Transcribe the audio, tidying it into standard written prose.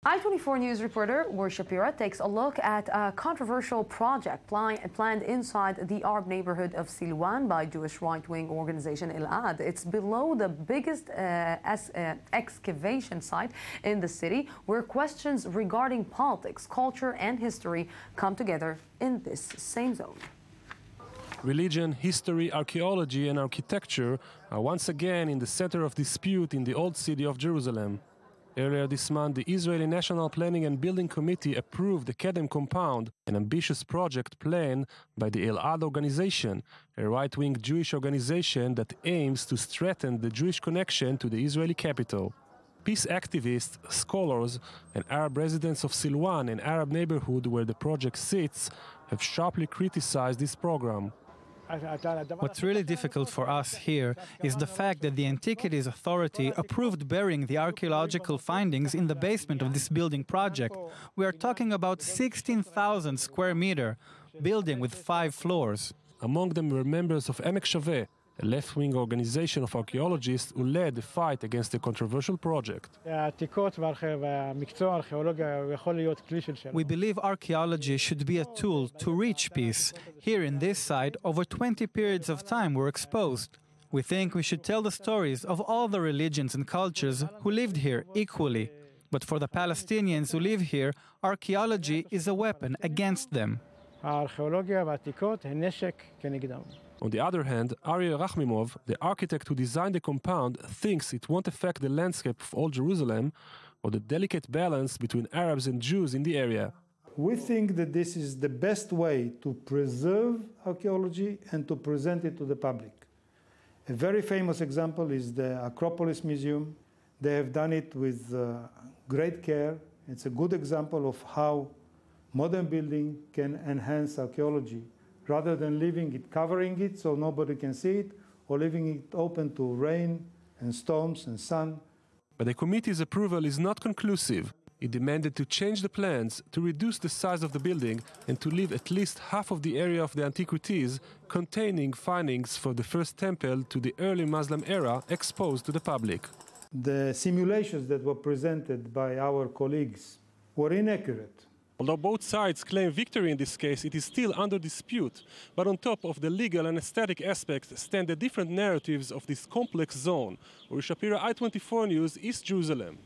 I-24 News reporter Uri Shapria takes a look at a controversial project planned inside the Arab neighborhood of Silwan by Jewish right-wing organization Elad. It's below the biggest excavation site in the city, where questions regarding politics, culture, and history come together in this same zone. Religion, history, archaeology, and architecture are once again in the center of dispute in the old city of Jerusalem. Earlier this month, the Israeli National Planning and Building Committee approved the Kedem compound, an ambitious project planned by the Elad organization, a right-wing Jewish organization that aims to strengthen the Jewish connection to the Israeli capital. Peace activists, scholars, and Arab residents of Silwan, an Arab neighborhood where the project sits, have sharply criticized this program. What's really difficult for us here is the fact that the Antiquities Authority approved burying the archaeological findings in the basement of this building project. We are talking about 16,000 square meter building with 5 floors. Among them were members of Emek Shaveh, a left-wing organization of archaeologists who led the fight against the controversial project. We believe archaeology should be a tool to reach peace. Here in this site, over 20 periods of time were exposed. We think we should tell the stories of all the religions and cultures who lived here equally. But for the Palestinians who live here, archaeology is a weapon against them. On the other hand, Aryeh Rachmimov, the architect who designed the compound, thinks it won't affect the landscape of all Jerusalem or the delicate balance between Arabs and Jews in the area. We think that this is the best way to preserve archaeology and to present it to the public. A very famous example is the Acropolis Museum. They have done it with great care. It's a good example of how modern building can enhance archaeology, rather than leaving it, covering it so nobody can see it, or leaving it open to rain and storms and sun. But the committee's approval is not conclusive. It demanded to change the plans, to reduce the size of the building, and to leave at least half of the area of the antiquities containing findings for the first temple to the early Muslim era exposed to the public. The simulations that were presented by our colleagues were inaccurate. Although both sides claim victory in this case, it is still under dispute. But on top of the legal and aesthetic aspects stand the different narratives of this complex zone. Uri Shapria, I-24 News, East Jerusalem.